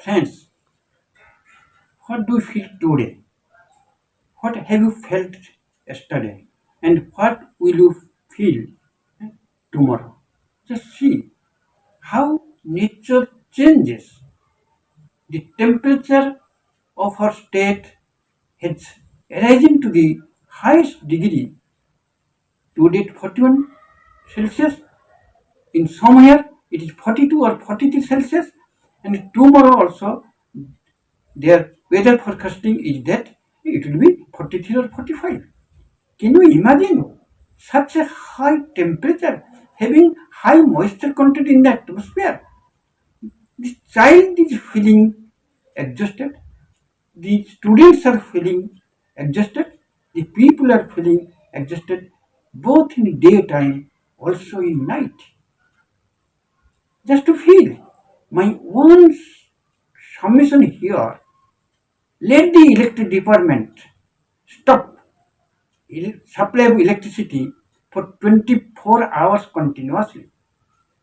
Friends, what do you feel today? What have you felt yesterday? And what will you feel tomorrow? Just see how nature changes. The temperature of our state has risen to the highest degree today 41 Celsius. In somewhere it is 42 or 43 Celsius, and tomorrow also their weather forecasting is that it will be 43 or 45. Can you imagine such a high temperature having high moisture content in the atmosphere? The child is feeling exhausted, the students are feeling exhausted, the people are feeling exhausted both in daytime also in night. Just to feel my own submission here, let the electric department stop supply of electricity for 24 hours continuously.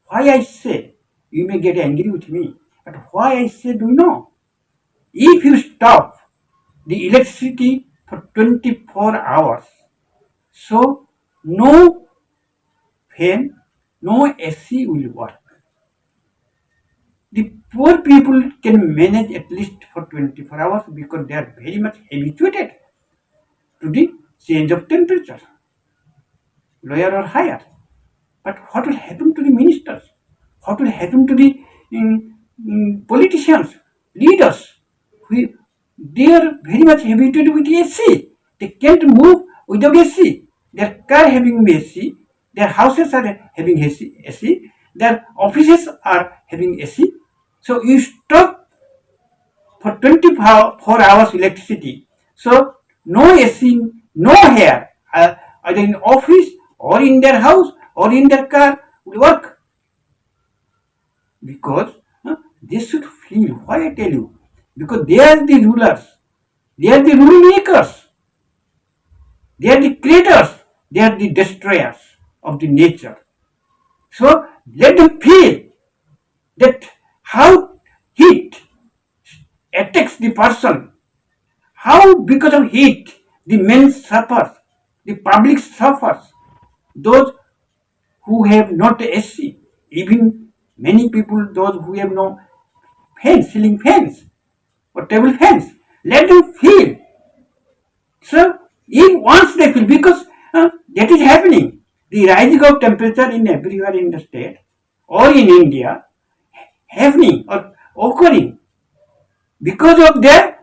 Why I say, you may get angry with me, but why I say, do you know? If you stop the electricity for 24 hours, so no fan, no AC will work. The poor people can manage at least for 24 hours because they are very much habituated to the change of temperature, lower or higher. But what will happen to the ministers? What will happen to the politicians, leaders? They are very much habituated with AC. They can't move without AC. Their car having AC, their houses are having AC, their offices are having AC. So you stop for 24 hours electricity. So no AC, no hair, either in office or in their house or in their car will work. Because they should feel, why I tell you, because they are the rulers, they are the rule makers, they are the creators, they are the destroyers of the nature. So let them feel that how heat attacks the person, how because of heat the men suffers, the public suffers, those who have not AC, even many people, those who have no fans, ceiling fans or table fans, let them feel. So if once they feel, because that is happening, the rising of temperature in everywhere in the state or in India happening or occurring because of their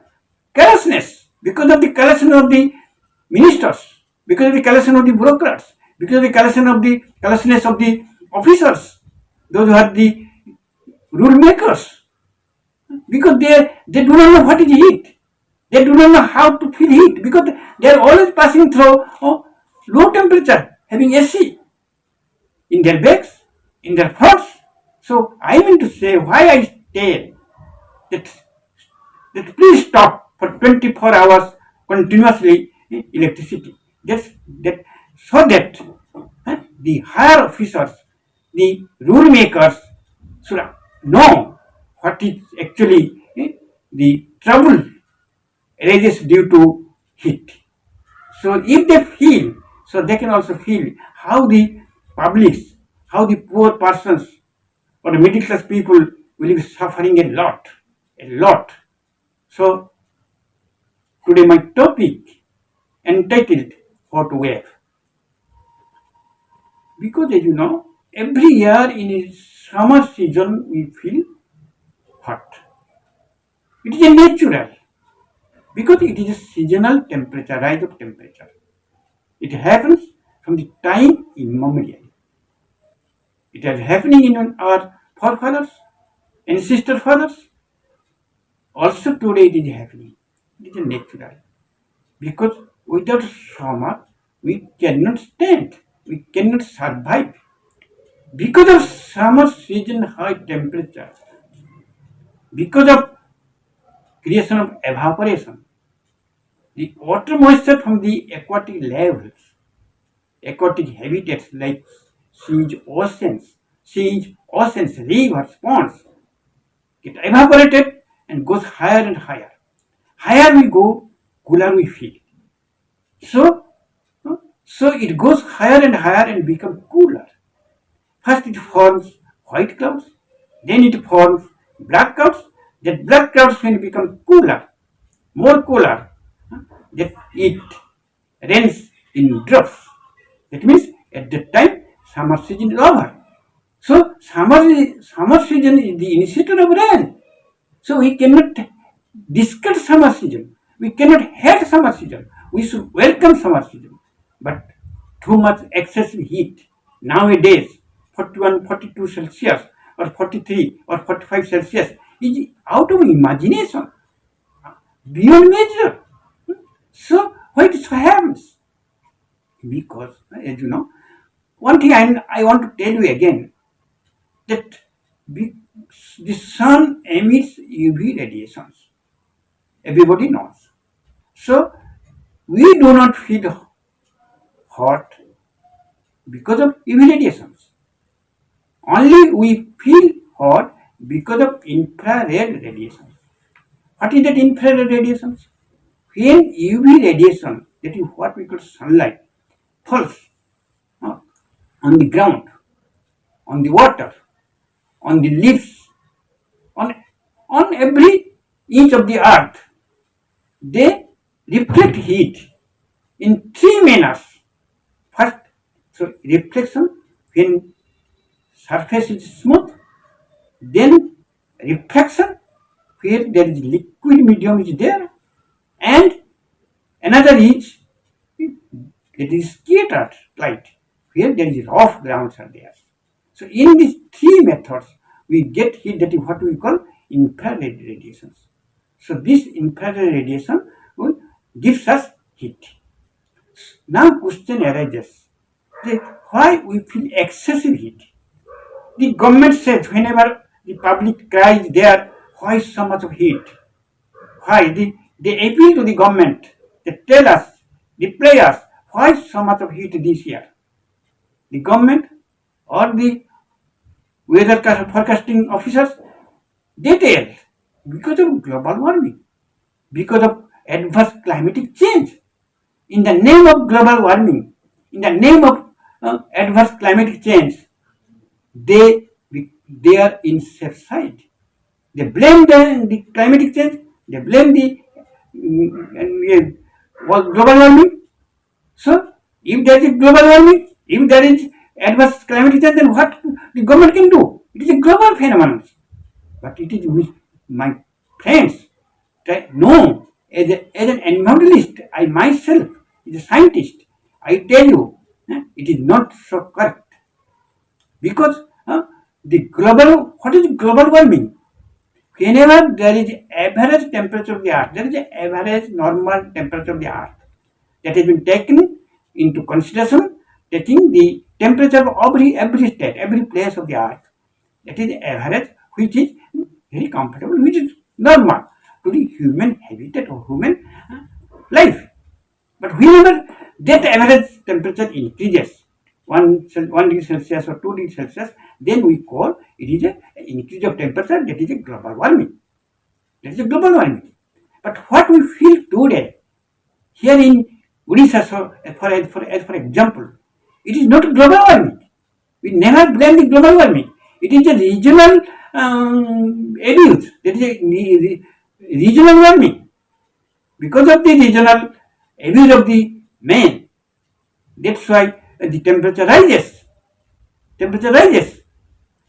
carelessness, because of the carelessness of the ministers, because of the carelessness of the bureaucrats, because of the carelessness of the officers, those who are the rule makers, because they do not know what is heat. They do not know how to feel heat because they are always passing through low temperature, having AC in their bags, in their thoughts. So I mean to say, why I say that please stop for 24 hours continuously electricity. That so that the higher officers, the rule makers should know what is actually the trouble arises due to heat. So if they feel, so they can also feel how the publics, how the poor persons or the middle class people will be suffering a lot, a lot. So today my topic entitled hot wave. Because as you know, every year in a summer season we feel hot. It is a natural because it is a seasonal temperature, rise of temperature. It happens from the time immemorial. It is happening in our forefathers, ancestor fathers. Also today it is happening. It is a natural. Because without summer we cannot stand. We cannot survive. Because of summer season high temperature, because of creation of evaporation, the water moisture from the aquatic levels, aquatic habitats like seas, oceans, rivers, ponds get evaporated and goes higher and higher. Higher we go, cooler we feel. So, so it goes higher and higher and becomes cooler. First it forms white clouds, then it forms black clouds. That black clouds when become cooler, more cooler, that it rains in drops. That means at that time summer season is over. So summer season is the initiator of rain. So we cannot discard summer season. We cannot hate summer season. We should welcome summer season. But too much excessive heat nowadays, 41, 42 Celsius or 43 or 45 Celsius is out of imagination, beyond measure. So why it happens? Because, as you know, one thing I want to tell you again, that the sun emits UV radiations. Everybody knows. So we do not feel hot because of UV radiations. Only we feel hot because of infrared radiations. What is that infrared radiations? When UV radiation, that is what we call sunlight, falls on the ground, on the water, on the leaves, on, on every inch of the earth, they reflect heat in three manners. First, so reflection when surface is smooth, then refraction where there is liquid medium is there, and another is it is scattered light where there is rough grounds are there. So in these three methods we get heat, that is what we call infrared radiations. So this infrared radiation gives us heat. Now question arises that why we feel excessive heat. The government says whenever the public cries there, why so much of heat? Why? They appeal to the government. They tell us, reply us, why so much of heat this year? The government or the weather forecasting officers, they tell because of global warming, because of adverse climatic change. In the name of global warming, in the name of adverse climatic change, they are in safe side. They blame the climatic change, they blame the global warming. So, if there is global warming, if there is adverse climatic change, then what the government can do? It is a global phenomenon. But it is with my friends. No, as an environmentalist, I myself, as a scientist, I tell you, it is not so correct. Because what is global warming? Whenever there is average temperature of the earth, there is an average normal temperature of the earth that has been taken into consideration, taking the temperature of every state, every place of the earth. That is the average, which is very comfortable, which is normal to the human habitat or human life. But whenever that average temperature increases, 1 degree Celsius or 2 degrees Celsius, then we call it is an increase of temperature, that is a global warming. That is a global warming. But what we feel today, here in Odisha, so for example, it is not global warming. We never blame the global warming. It is a regional abuse. That is a regional warming. Because of the regional abuse of the man, that's why the temperature rises. Temperature rises.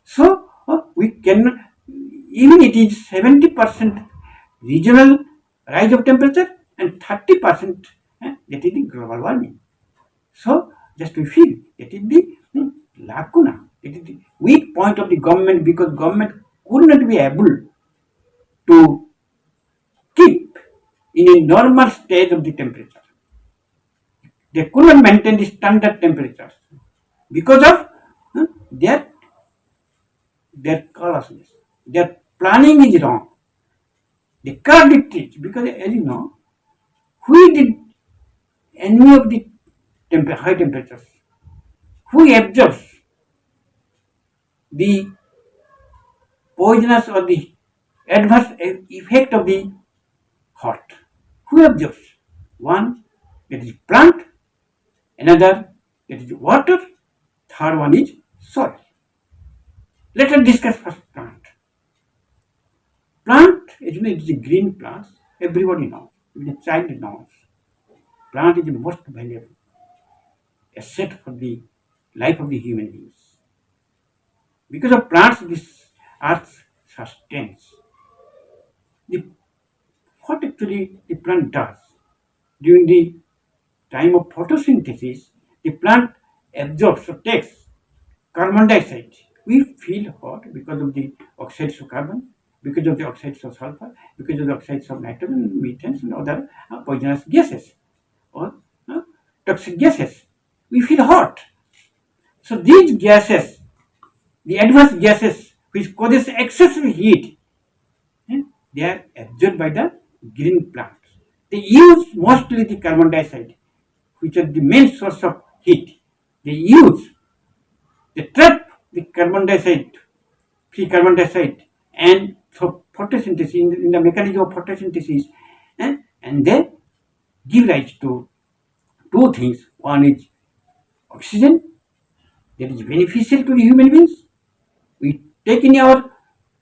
So we cannot, even it is 70% regional rise of temperature and 30% that is the global warming. So just we feel that is the lacuna, it is the weak point of the government, because government could not be able to keep in a normal state of the temperature. They could not maintain the standard temperatures because of their carelessness. Their planning is wrong. They can't dictate, because as you know, who did any of the high temperatures? Who absorbs the poisonous or the adverse effect of the heart. Who have those? One, that is plant, another, that is water, third one is soil. Let us discuss first plant. Plant, it is a green plant, everybody knows, even a child knows. Plant is the most valuable asset for the life of the human beings. Because of plants, this earth sustains. The, what actually the plant does during the time of photosynthesis, the plant absorbs or takes carbon dioxide. We feel hot because of the oxides of carbon, because of the oxides of sulfur, because of the oxides of nitrogen, methane, and other poisonous gases or toxic gases. We feel hot. So these gases, the adverse gases which causes excessive heat, they are absorbed by the green plants. They use mostly the carbon dioxide, which are the main source of heat. They trap the carbon dioxide, free carbon dioxide, and through photosynthesis, in the mechanism of photosynthesis, and they give rise to two things. One is oxygen, that is beneficial to the human beings. We take in our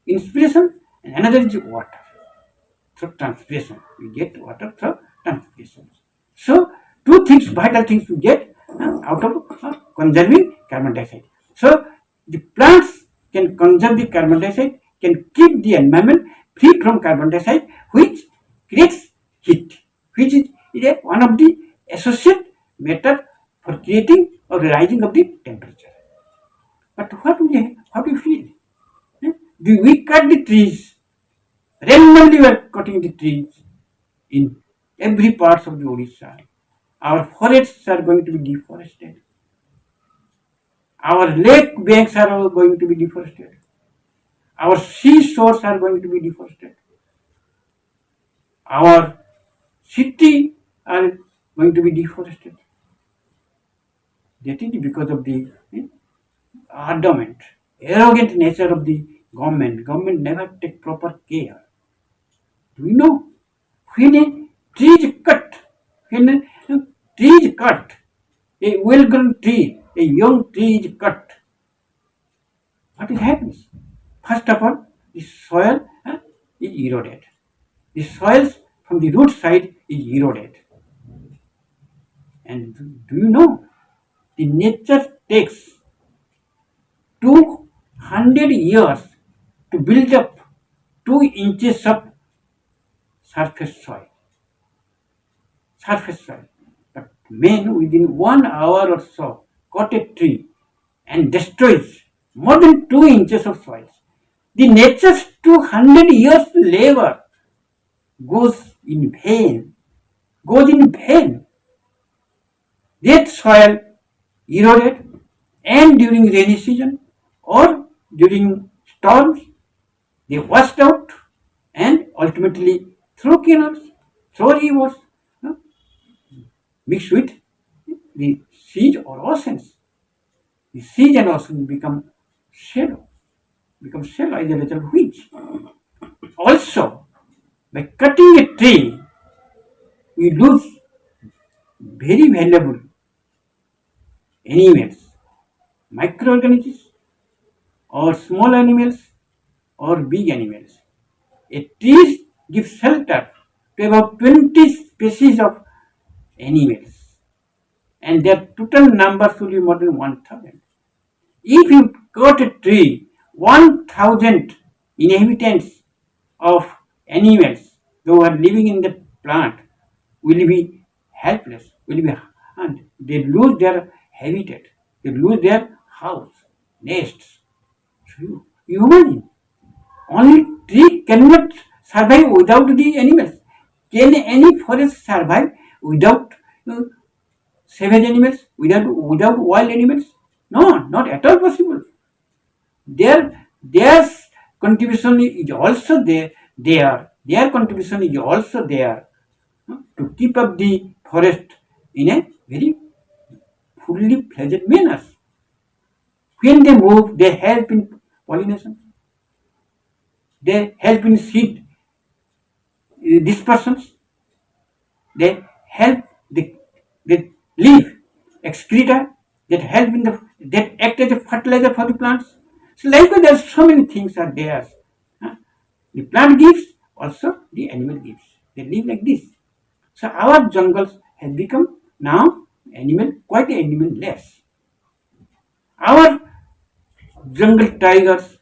inspiration, and another is water through transpiration. We get water through transpiration. So, two things, vital things we get out of conserving carbon dioxide. So, the plants can conserve the carbon dioxide, can keep the environment free from carbon dioxide, which creates heat, which is one of the associate method for creating or rising of the temperature. But how do you feel? Do we cut the trees? Randomly we are cutting the trees in every part of the Odisha. Our forests are going to be deforested. Our lake banks are going to be deforested. Our seashores are going to be deforested. Our city are going to be deforested. That is because of the adamant, arrogant nature of the government. Government never take proper care. Do you know? When a tree is cut, when a tree is cut, a well-grown tree, a young tree is cut, what happens? First of all, the soil is eroded. The soils from the root side is eroded. And do you know? The nature takes 200 years to build up 2 inches of surface soil. But man within 1 hour or so cut a tree and destroys more than 2 inches of soil. The nature's 200 years labor goes in vain. That soil eroded, and during rainy season or during storms, they washed out and ultimately through canals, through rivers, mixed with the seas or oceans. The seas and oceans become shallow as a result of which. Also, by cutting a tree, we lose very valuable animals, microorganisms, or small animals, or big animals. A tree gives shelter to about 20 species of animals, and their total number should be more than 1,000. If you cut a tree, 1,000 inhabitants of animals who are living in the plant will be helpless, and they lose their habitat, they lose their house, nests. So you imagine, only tree cannot survive without the animals. Can any forest survive without savage animals, without wild animals? No, not at all possible. Their contribution is also there. Their contribution is also there to keep up the forest in a very fully fledged manner. When they move, they help in pollination. They help in seed dispersions. They help the leaf excreta that help in that act as a fertilizer for the plants. So likewise, there are so many things are there. Huh? The plant gives, also the animal gives. They live like this. So our jungles have become now animal quite animal less. Our jungle tigers,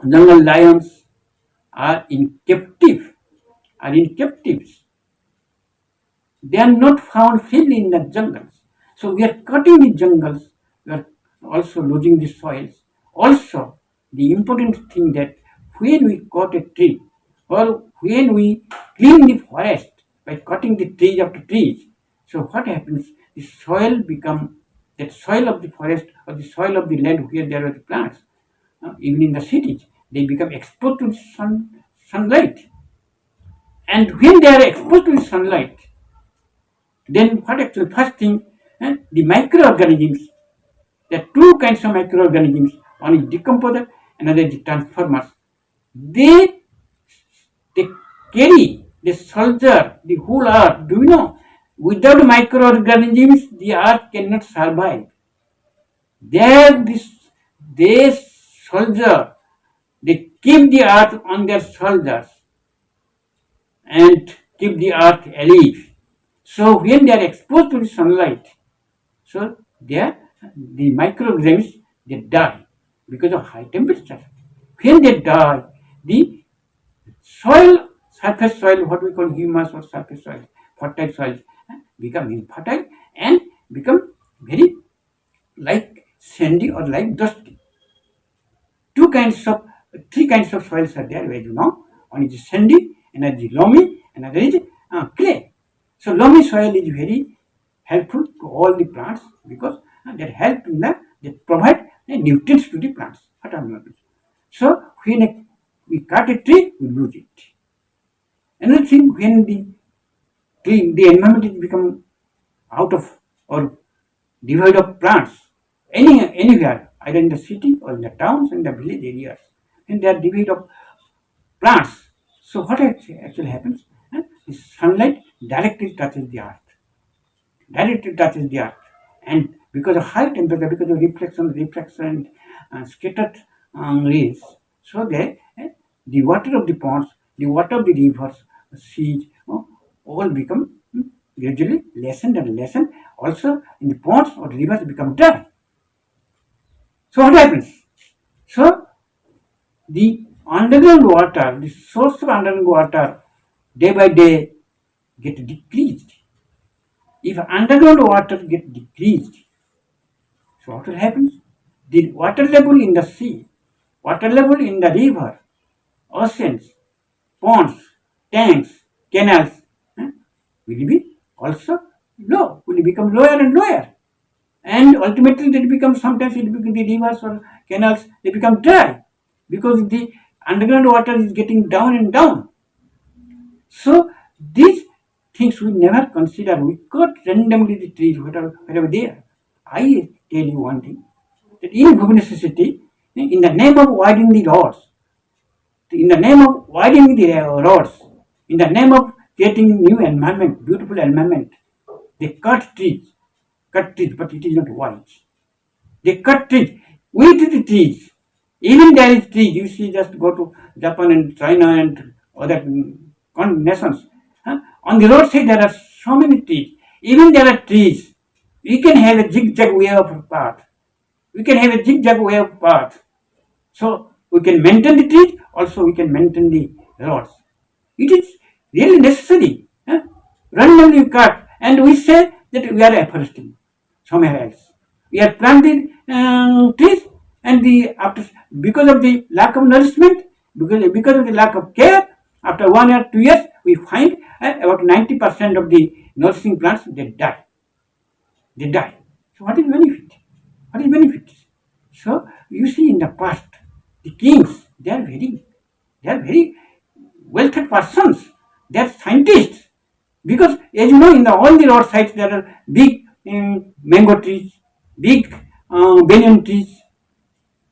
jungle lions are in captive, are in captives. They are not found freely in the jungles. So we are cutting the jungles, we are also losing the soils. Also, the important thing that when we cut a tree or when we clean the forest by cutting the trees after trees, so what happens? The soil become that soil of the forest or the soil of the land where there are the plants, even in the cities, they become exposed to sunlight. And when they are exposed to the sunlight, then what actually first thing, the microorganisms, there are two kinds of microorganisms. One is decomposer, another is transformers. They they carry, they soldier the whole earth. Do you know? Without microorganisms, the earth cannot survive. They soldier, they keep the earth on their shoulders and keep the earth alive. So when they are exposed to the sunlight, so the microorganisms they die because of high temperature. When they die, the soil, surface soil, what we call humus or surface soil, fertile soil, become infertile and become very like sandy or like dusty. Three kinds of soils are there, as you know. One is sandy, another is loamy, another is clay. So loamy soil is very helpful to all the plants because that help in that provide nutrients to the plants. What are nutrients? So when we cut a tree, we lose it. Another thing, when the environment is become out of or devoid of plants, anywhere, either in the city or in the towns and the village areas, and they are devoid of plants. So what actually happens? The sunlight directly touches the earth. Directly touches the earth. And because of high temperature, because of reflection, scattered rays, so the water of the ponds, the water of the rivers, seas, all become gradually lessened and lessened. Also, in the ponds or rivers become dry. So what happens? So the underground water, the source of underground water, day by day get decreased. If underground water get decreased, so what will happen? The water level in the sea, water level in the river, oceans, ponds, tanks, canals, eh, will be also low, will become lower and lower. And ultimately it becomes, sometimes it becomes the rivers or canals, they become dry because the underground water is getting down and down. So these things we never consider. We cut randomly the trees whatever there. I tell you one thing, that in Bhubaneswar city, in the name of widening the roads, in the name of widening the roads, in the name of creating new environment, beautiful environment, they cut trees, but it is not wise. They cut trees. With the trees, even there is trees. You see, just go to Japan and China and other nations. On the roadside, there are so many trees. Even there are trees. We can have a zigzag way of path. We can have a zigzag way of path. So we can maintain the trees. Also, we can maintain the roads. It is really necessary. Randomly cut, and we say that we are afforesting somewhere else. We are planting trees, and because of the lack of nourishment, because of the lack of care, after 1 or 2 years, we find about 90% of the nourishing plants they die. They die. So what is benefit? What is benefit? So you see, in the past, the kings they are very wealthy persons. They are scientists. Because as you know, in all the roadsides there are big mango trees, big banyan trees,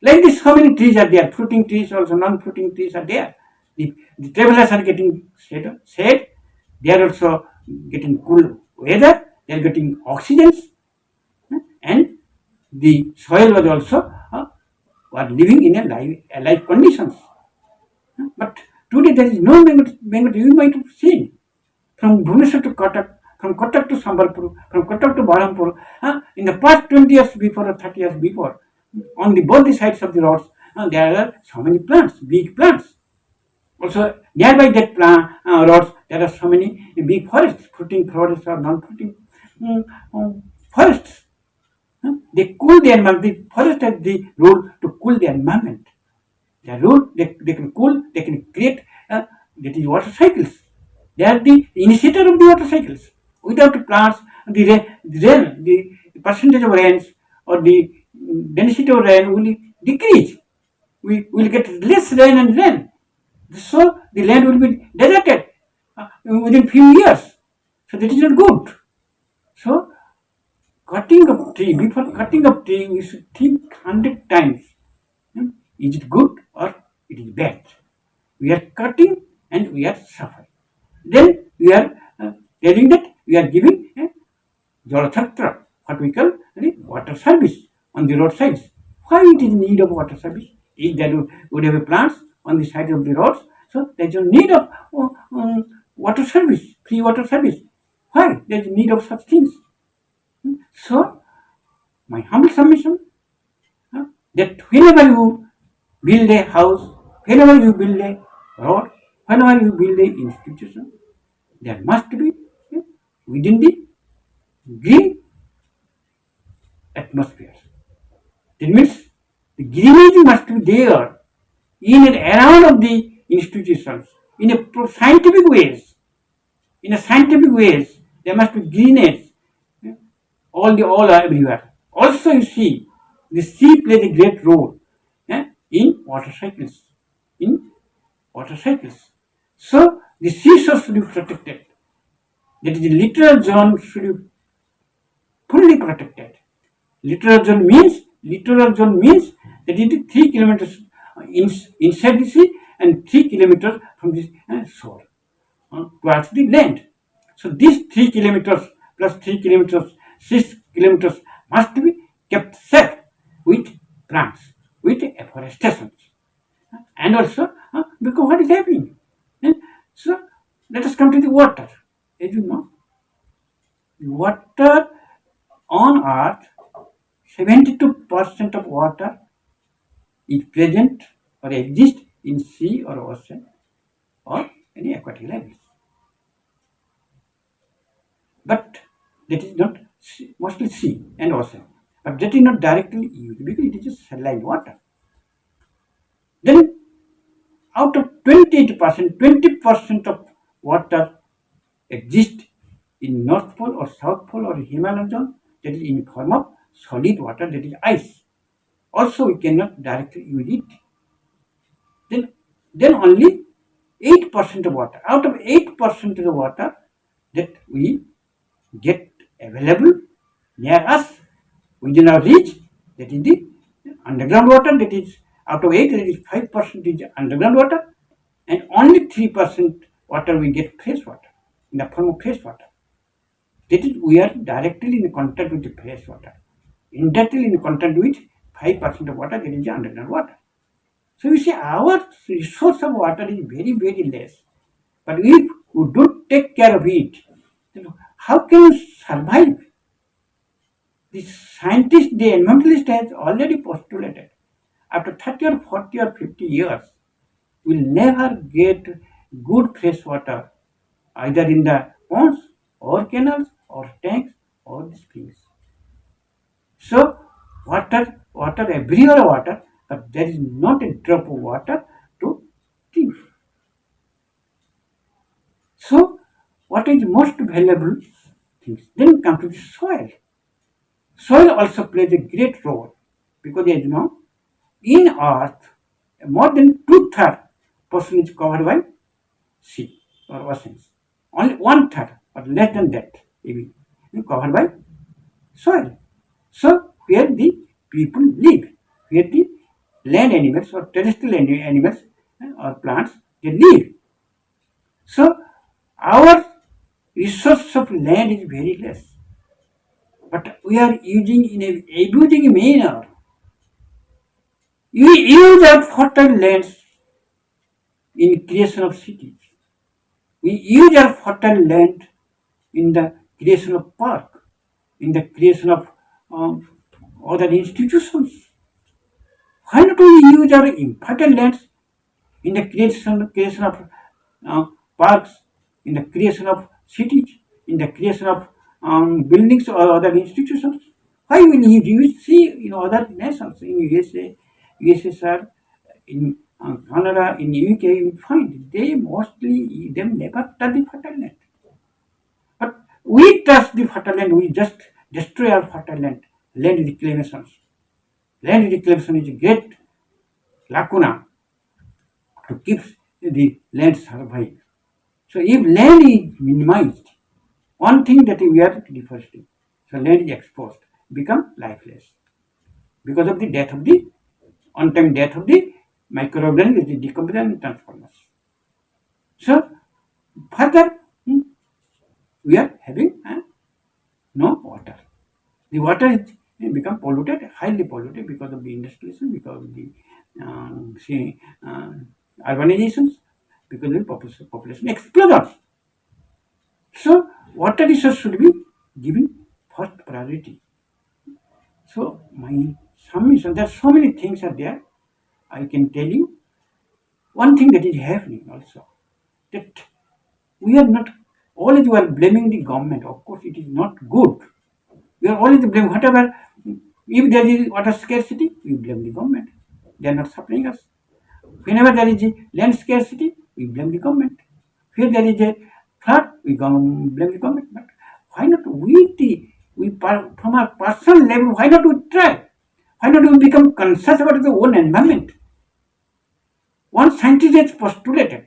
Like this, how many trees are there? Fruiting trees, also non-fruiting trees are there. The travelers are getting shade. They are also getting cool weather. They are getting oxygens, and the soil was also were living in a life conditions. But today there is no mango. You might have seen from Bhubaneswar to Cuttack, from Cuttack to Sambalpur, from Cuttack to Berhampur. In the past 20 years before or 30 years before, on the both the sides of the roads, there are so many plants, big plants. Also, nearby that roads, there are so many big forests, fruiting forests or non-fruiting forests. They cool the environment. The forest has the role to cool the environment. The role they can cool, they can create that is water cycles. They are the initiator of the water cycles. Without plants, the percentage of rains or the density of rain will decrease. We will get less rain and rain. So the land will be deserted within few years. So that is not good. So cutting of tree, before cutting of tree, we should think 100 times. Is it good or it is bad? We are cutting and we are suffering. Then we are telling that we are giving Jalachatra, what we call water service on the roadsides. Why it is need of water service? If there would have plants on the side of the roads, so there is no need of water service, free water service. Why? There is need of such things. So, my humble submission that whenever you build a house, whenever you build a road, whenever you build a institution, there must be within the green atmosphere. That means the greenery must be there in and around of the institutions in a scientific ways. In a scientific ways, there must be greenery all are everywhere. Also, you see, the sea plays a great role in water cycles. In water cycles. So the seashore should be protected. That is, the littoral zone should be fully protected. Littoral zone means that it is 3 kilometers inside the sea and 3 kilometers from the shore towards the land. So these 3 kilometers plus 3 kilometers, 6 kilometers must be kept safe with plants, with afforestation. And also, because what is happening? So let us come to the water. As you know, water on earth, 72% of water is present or exists in sea or ocean or any aquatic life. But that is not mostly sea and ocean. But that is not directly used because it is saline water. Then out of 28%, 20% of water exists in North Pole or South Pole or Himalayan zone, that is in form of solid water, that is ice. Also, we cannot directly use it. Then only 8% of water. Out of 8% of the water that we get available near us, within our reach, that is the underground water, that is out of 8, that is 5% is underground water, and only 3% water we get fresh water, in the form of fresh water. That is, we are directly in contact with the fresh water, indirectly in contact with 5% of water, that is the underground water. So you see, our resource of water is very, very less. But if we don't take care of it, then how can we survive? The scientist, the environmentalist has already postulated, after 30 or 40 or 50 years, we'll never get good fresh water, either in the ponds or canals or tanks or the springs. So, water, everywhere water, but there is not a drop of water to drink. So, what is most valuable things? Then come to the soil. Soil also plays a great role because, as you know, in earth, more than 2/3 portion is covered by sea or oceans. Only 1/3 or less than that maybe covered by soil. So where the people live, where the land animals or terrestrial animals or plants, they live. So our resource of land is very less, but we are using in a abusing manner. We use our fertile lands in creation of cities. We use our fertile land in the creation of park, in the creation of um, other institutions. Why not we use our fertile lands in the creation of uh, parks, in the creation of cities, in the creation of buildings or other institutions? Why will you see in other nations, in USA, USSR, in Canada, in UK, you find they mostly them never touch the fertile land. But we touch the fertile land, we just destroy our fertile land. Land reclamations. Land reclamation is a great lacuna to keep the land survive. So if land is minimized, one thing that we are deforesting. So land is exposed, become lifeless because of the death of the on-time death of the microorganisms, the decomposition and transformers. So further, we are having no water. The water is become polluted, highly polluted because of the industrialization, because of the say, urbanizations, because of the population explosion. So water resource should be given first priority. So my submission, there are so many things are there. I can tell you one thing that is happening also, that we are not always we are blaming the government. Of course, it is not good. We are always blaming whatever. If there is water scarcity, we blame the government. They are not supplying us. Whenever there is a land scarcity, we blame the government. When there is a flood, we blame the government. But why not from our personal level, why not we try? Why not we become conscious about our own environment? One scientist has postulated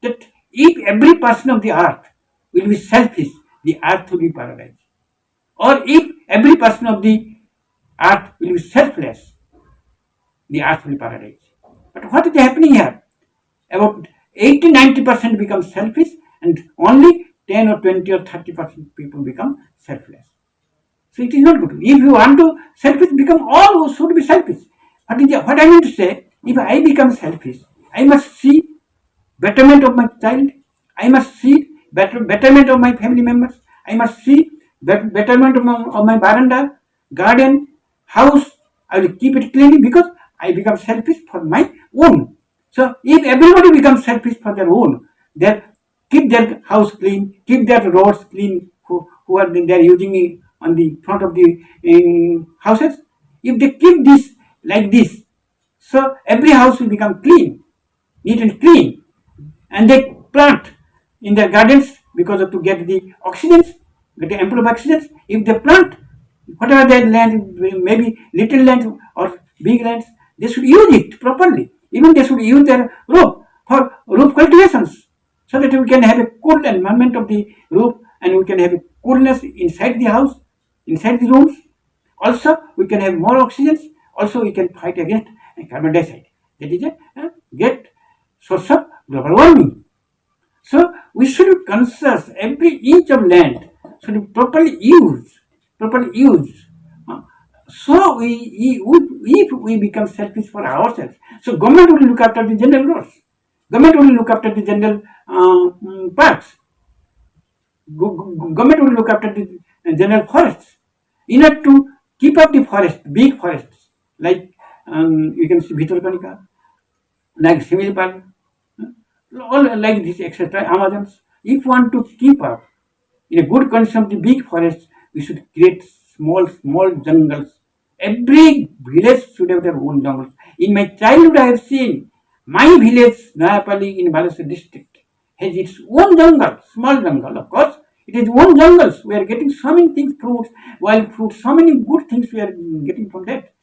that if every person of the earth will be selfish, the earth will be paradise. Or if every person of the earth will be selfless, the earth will be paradise. But what is happening here? About 80-90% become selfish and only 10 or 20 or 30% people become selfless. So it is not good. If you want to selfish, become all who should be selfish. What I mean to say, if I become selfish, I must see betterment of my child. I must see betterment of my family members. I must see betterment of my veranda, garden, house. I will keep it clean because I become selfish for my own. So if everybody becomes selfish for their own, they keep their house clean, keep their roads clean, who are they are using it on the front of the houses. If they keep this like this, so every house will become clean, neat and clean, and they plant in their gardens because of to get the oxygens, get the ample of oxygens. If they plant whatever their land, maybe little land or big lands, they should use it properly. Even they should use their roof for roof cultivations, so that we can have a cool environment of the roof and we can have a coolness inside the house, inside the rooms. Also, we can have more oxygens. Also, we can fight against carbon dioxide. That is a great source of global warming. So, we should be conscious. Every inch of land should be properly used. Properly used. So, if we become selfish for ourselves, so government will look after the general roads. Government will look after the general parks. Government will look after the general forests. In order to keep up the forest, big forests, like you can see Bhitarkanika, like Similipal, all like this, etc., Amazons. If we want to keep up in a good condition of the big forests, we should create small jungles. Every village should have their own jungles. In my childhood, I have seen my village, Nayapalli in Balasore district, has its own jungle, small jungle, of course. It is own jungles. We are getting so many things, fruits, wild fruits, so many good things we are getting from that.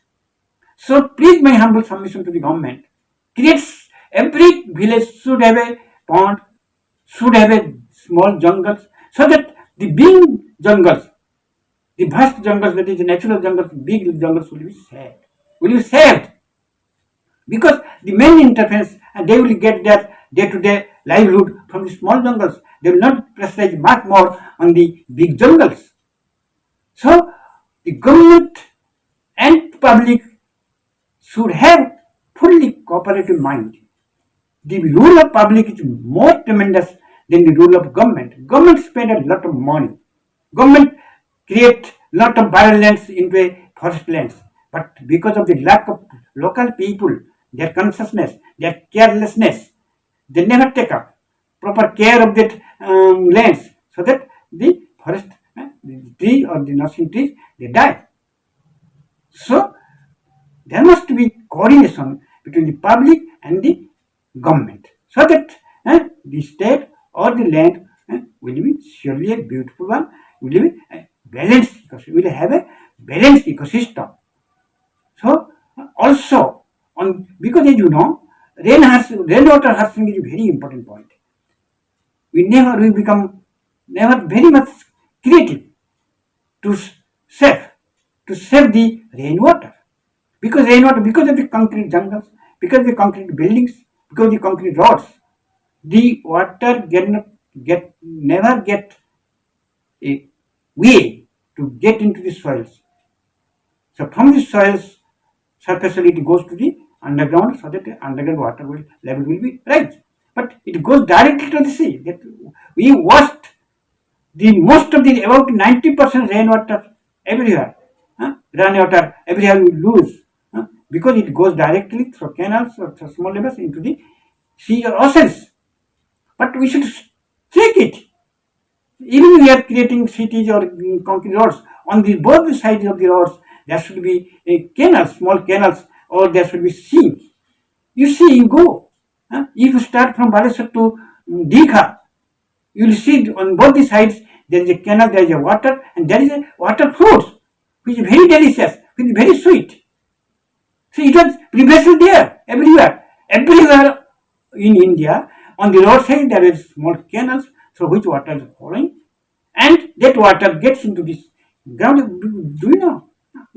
So please, my humble submission to the government, creates every village should have a pond, should have a small jungles, so that the big jungles, the vast jungles, that is the natural jungles, big jungles will be saved. Will be saved. because the main interference, and they will get their day-to-day livelihood from the small jungles. They will not prestige much more on the big jungles. So the government and public should have fully cooperative mind. The rule of public is more tremendous than the rule of government. Government spend a lot of money. Government create lot of violence into a forest lands. But because of the lack of local people, their consciousness, their carelessness, they never take up proper care of that lands, so that the forest, the tree or the nursing trees, they die. So there must be coordination between the public and the government, so that the state or the land will be surely a beautiful one, will be balanced, will have a balanced ecosystem. So also on, because as you know, rainwater harvesting is a very important point. We become never very much creative to save to save the rainwater. Because rainwater, because of the concrete jungles, because of the concrete buildings, because of the concrete roads, the water never get a way to get into the soils. So from the soils surface it goes to the underground, so that the underground water level will be rise. But it goes directly to the sea. That we washed the most of the about 90% rainwater everywhere. Rainwater everywhere we lose, because it goes directly through canals or through small rivers into the sea or oceans. But we should check it. Even we are creating cities or concrete roads, on the both sides of the roads there should be a canals, small canals, or there should be sea. You see, you go. If you start from Baleswar to Digha, you will see on both the sides there is a canal, there is a water, and there is a water fruits, which is very delicious, which is very sweet. So it was previously there, everywhere. Everywhere in India, on the roadside there is small canals through which water is flowing, and that water gets into this ground. Do you know?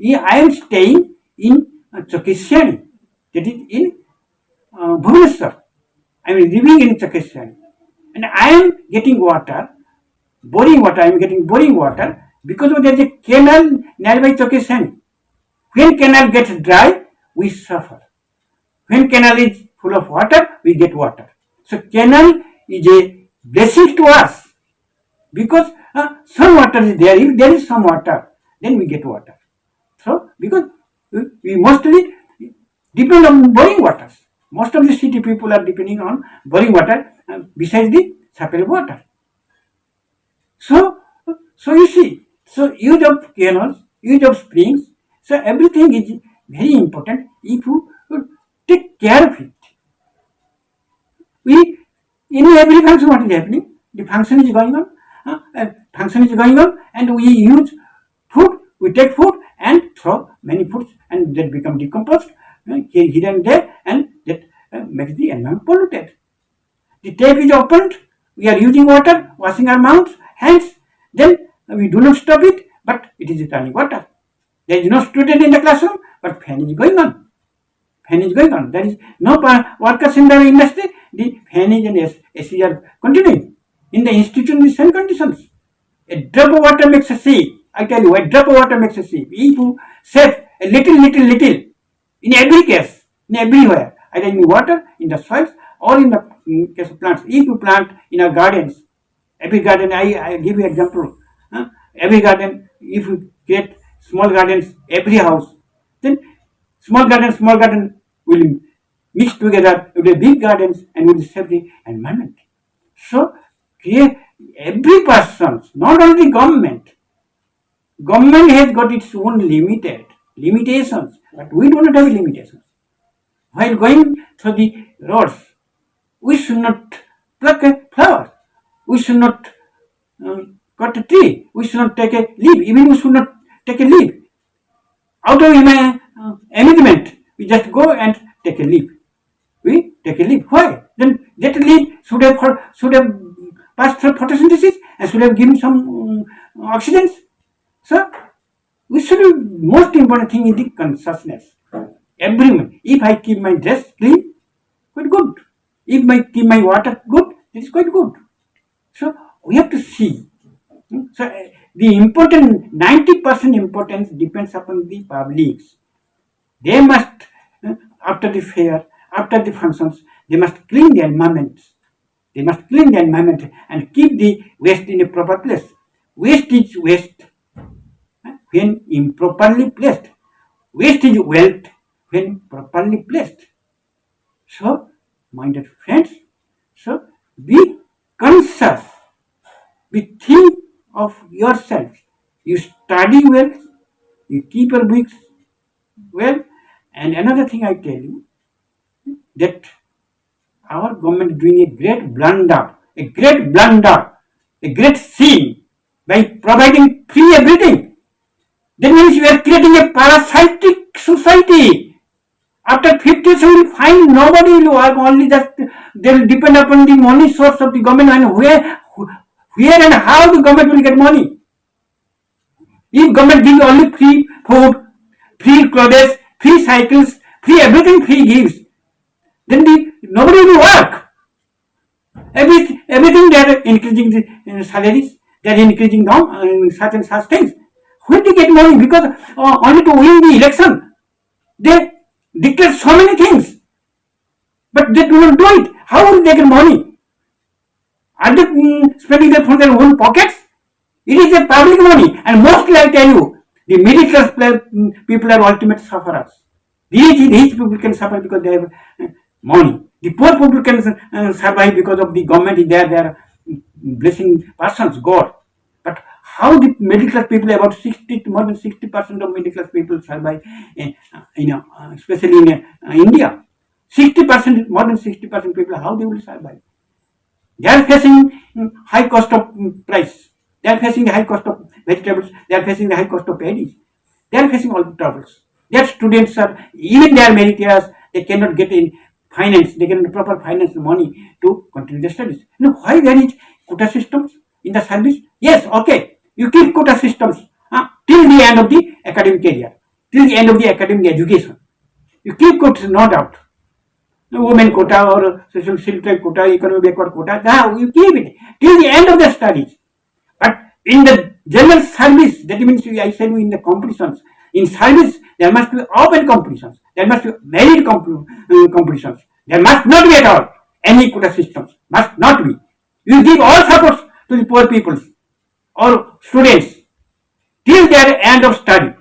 I am staying in Chakishani, that is in Bhubaneswar. I am living in Chakishani, and I am getting water, boring water. I am getting boring water because there is a canal nearby Chakishani. When canal gets dry, we suffer. When canal is full of water, we get water. So canal is a blessing to us, because some water is there. If there is some water, then we get water. So because we mostly depend on boring waters. Most of the city people are depending on boring water besides the surface water. So you see, so use of canals, use of springs, so everything is very important if you take care of it. We, in every function, what is happening? The function is going on, and we use food. We take food and throw many foods, and that become decomposed here and there, and that makes the environment polluted. The tap is opened. We are using water, washing our mouths, hands. Then we do not stop it, but it is running water. There is no student in the classroom, but fan is going on. Fan is going on. There is no workers in the industry. The fan is and AC are continuing. In the institution, the same conditions. A drop of water makes a sea. I tell you, a drop of water makes a sea. If you save a little, in every case, in everywhere, either in water, in the soils, or in the case of plants. If you plant in our gardens, every garden, I give you example. Every garden, if you create small gardens, every house, then small garden will mix together with the big gardens and will save the environment. So, create every person, not only government. Government has got its own limitations, but we do not have limitations. While going through the roads, we should not pluck a flower. We should not cut a tree. We should not take a leaf. Even we should not take a leaf. Out of amusement, we just go and take a leaf. We take a leaf. Why? Then that leaf should have passed through photosynthesis and should have given some oxygen. So, we should, most important thing is the consciousness. Every month. If I keep my dress clean, quite good. If I keep my water good, it is quite good. So we have to see. So the important 90% importance depends upon the publics. They must, after the fair, after the functions, they must clean the environment. They must clean the environment and keep the waste in a proper place. Waste is waste when improperly placed. Waste is wealth when properly placed. So, my dear friends, so be conscious, be think of yourself. You study well, you keep your books well, and another thing I tell you that our government is doing a great blunder, a great sin by providing free everything. That means we are creating a parasitic society. After 50 years, we will find nobody will work, only just they will depend upon the money source of the government and where and how the government will get money. If government gives only free food, free clothes, free cycles, free everything free gives, then nobody will work. Everything they are increasing the salaries, they are increasing such and such things. Where they get money? Because only to win the election, they declare so many things, but they do not do it. How will they get money? Are they spending that from their own pockets? It is a public money, and mostly I tell you, the middle class people are ultimate sufferers. Rich people can suffer because they have money. The poor people can survive because of the government is there. They are blessing persons, God. But how the middle class people, about 60 to more than 60% of middle class people survive, especially in India. 60%, more than 60% people, how they will survive? They are facing high cost of price. They are facing the high cost of vegetables. They are facing the high cost of paddies. They are facing all the troubles. Their students are, even they are meritorious, they cannot get in finance, they cannot proper finance money to continue their studies. You know why there is quota systems in the service? Yes, okay, you keep quota systems till the end of the academic career, till the end of the academic education. You keep quotas, no doubt. Women quota or social shelter quota, economic backward quota, now you keep it till the end of the studies. But in the general service, that means I said in the competitions, in service there must be open competitions, there must be merit competitions, there must not be at all any quota systems, must not be. You give all supports to the poor people or students till their end of study,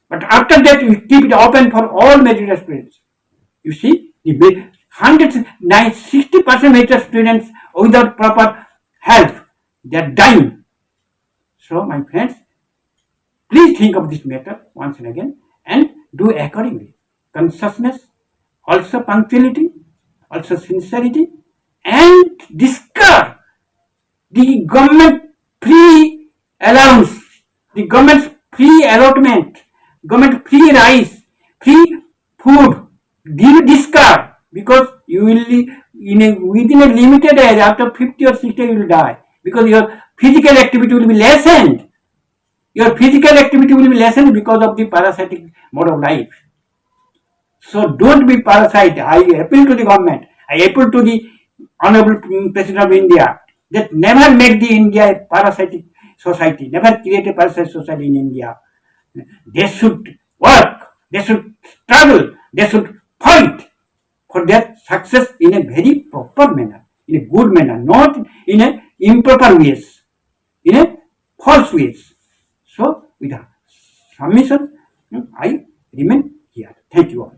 but after that you keep it open for all meritorious students. You see, the 60% meritorious students without proper help, they are dying. So, my friends, please think of this matter once and again and do accordingly. Consciousness, also punctuality, also sincerity, and discard the government free allowance, the government's free allotment, government free rice, free food. Discard, because you will within a limited age, after 50 or 60 you will die, because your physical activity will be lessened. Your physical activity will be lessened because of the parasitic mode of life. So don't be parasite. I appeal to the government. I appeal to the Honorable President of India that never make the India a parasitic society. Never create a parasitic society in India. They should work. They should struggle. They should fight for their success in a very proper manner, in a good manner, not in a improper ways, in a false ways. So, with a submission, I remain here. Thank you all.